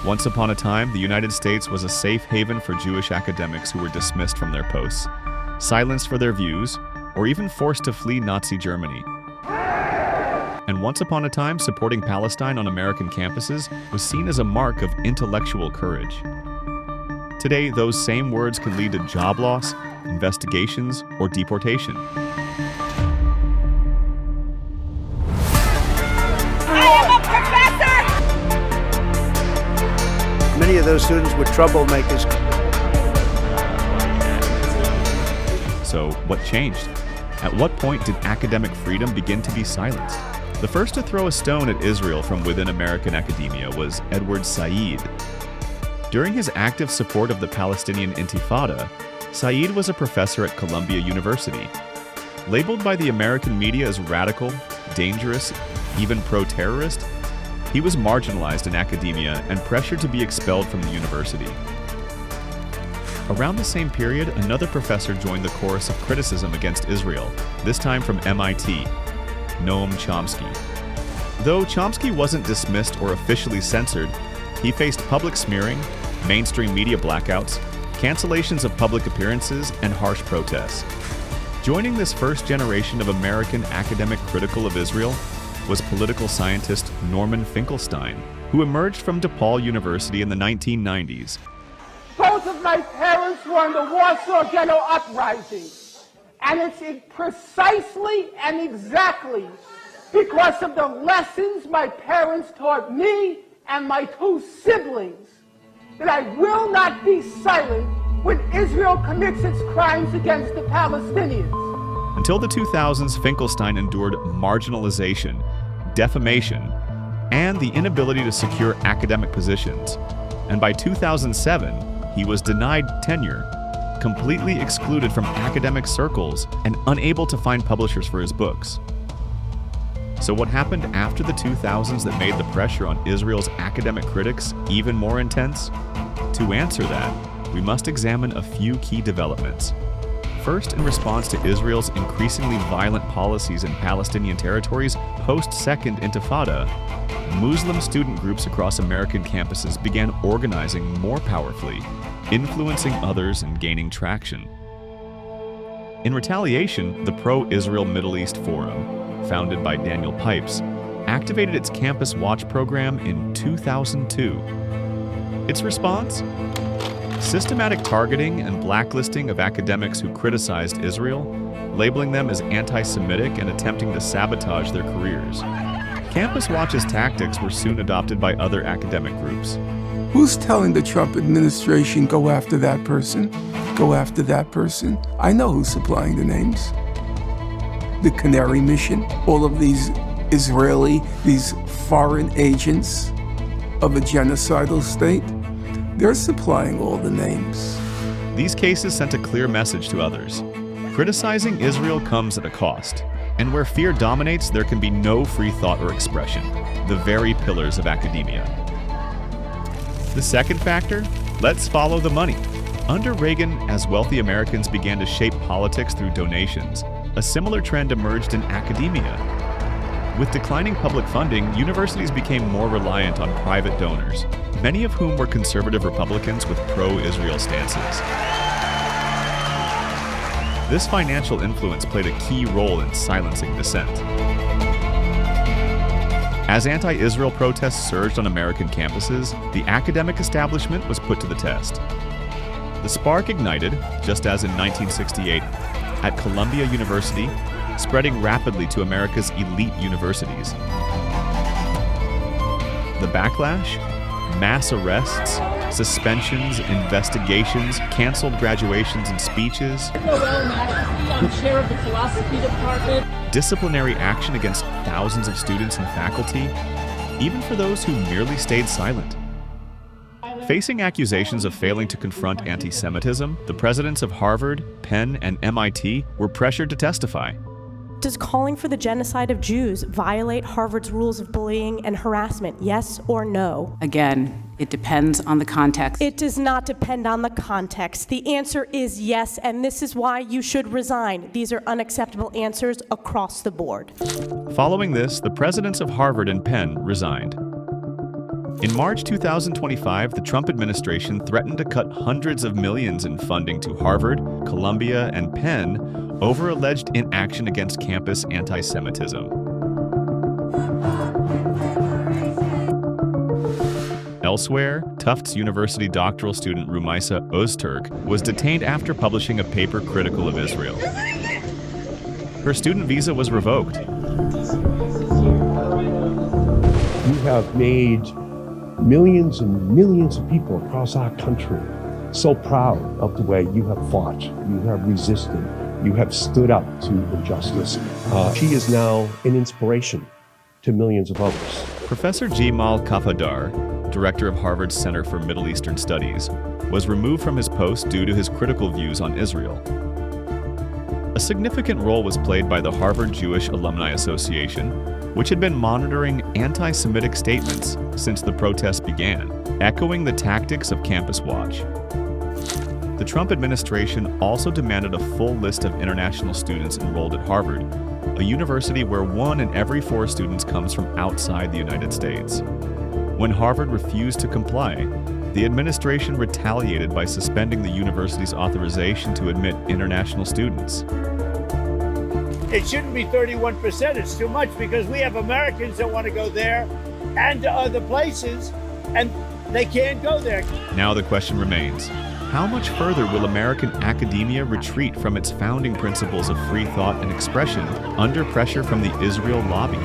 Once upon a time, the United States was a safe haven for Jewish academics who were dismissed from their posts, silenced for their views, or even forced to flee Nazi Germany. And once upon a time, supporting Palestine on American campuses was seen as a mark of intellectual courage. Today, those same words can lead to job loss, investigations, or deportation. Many of those students were troublemakers. So, what changed? At what point did academic freedom begin to be silenced? The first to throw a stone at Israel from within American academia was Edward Said. During his active support of the Palestinian Intifada, Said was a professor at Columbia University. Labeled by the American media as radical, dangerous, even pro-terrorist, he was marginalized in academia and pressured to be expelled from the university. Around the same period, another professor joined the chorus of criticism against Israel, this time from MIT, Noam Chomsky. Though Chomsky wasn't dismissed or officially censored, he faced public smearing, mainstream media blackouts, cancellations of public appearances, and harsh protests. Joining this first generation of American academic critical of Israel was political scientist Norman Finkelstein, who emerged from DePaul University in the 1990s. Both of my parents were in the Warsaw Ghetto Uprising, and it's precisely and exactly because of the lessons my parents taught me and my two siblings that I will not be silent when Israel commits its crimes against the Palestinians. Until the 2000s, Finkelstein endured marginalization, defamation, and the inability to secure academic positions. And by 2007, he was denied tenure, completely excluded from academic circles, and unable to find publishers for his books. So what happened after the 2000s that made the pressure on Israel's academic critics even more intense? To answer that, we must examine a few key developments. First, in response to Israel's increasingly violent policies in Palestinian territories post-Second Intifada, Muslim student groups across American campuses began organizing more powerfully, influencing others and gaining traction. In retaliation, the Pro-Israel Middle East Forum, founded by Daniel Pipes, activated its Campus Watch program in 2002. Its response? Systematic targeting and blacklisting of academics who criticized Israel, labeling them as anti-Semitic and attempting to sabotage their careers. Campus Watch's tactics were soon adopted by other academic groups. Who's telling the Trump administration, go after that person, go after that person? I know who's supplying the names. The Canary Mission, all of these these foreign agents of a genocidal state, they're supplying all the names. These cases sent a clear message to others. Criticizing Israel comes at a cost, and where fear dominates, there can be no free thought or expression, the very pillars of academia. The second factor? Let's follow the money. Under Reagan, as wealthy Americans began to shape politics through donations, a similar trend emerged in academia. With declining public funding, universities became more reliant on private donors, many of whom were conservative Republicans with pro-Israel stances. This financial influence played a key role in silencing dissent. As anti-Israel protests surged on American campuses, the academic establishment was put to the test. The spark ignited, just as in 1968, at Columbia University, spreading rapidly to America's elite universities. The backlash? Mass arrests, suspensions, investigations, canceled graduations and speeches, I'm chair of the philosophy department. Disciplinary action against thousands of students and faculty, even for those who merely stayed silent. Facing accusations of failing to confront anti-Semitism, the presidents of Harvard, Penn, and MIT were pressured to testify. Does calling for the genocide of Jews violate Harvard's rules of bullying and harassment, yes or no? Again, it depends on the context. It does not depend on the context. The answer is yes, and this is why you should resign. These are unacceptable answers across the board. Following this, the presidents of Harvard and Penn resigned. In March 2025, the Trump administration threatened to cut hundreds of millions in funding to Harvard, Columbia, and Penn over alleged inaction against campus anti-Semitism. Elsewhere, Tufts University doctoral student Rumaisa Öztürk was detained after publishing a paper critical of Israel. Her student visa was revoked. You have made millions and millions of people across our country so proud of the way you have fought, you have resisted, you have stood up to injustice. She is now an inspiration to millions of others. Professor Jimal Kafadar, director of Harvard's Center for Middle Eastern Studies, was removed from his post due to his critical views on Israel. A significant role was played by the Harvard Jewish Alumni Association, which had been monitoring anti-Semitic statements since the protests began, echoing the tactics of Campus Watch. The Trump administration also demanded a full list of international students enrolled at Harvard, a university where 1 in every 4 students comes from outside the United States. When Harvard refused to comply, the administration retaliated by suspending the university's authorization to admit international students. It shouldn't be 31%. It's too much because we have Americans that want to go there and to other places, and they can't go there. Now the question remains, how much further will American academia retreat from its founding principles of free thought and expression under pressure from the Israel lobby?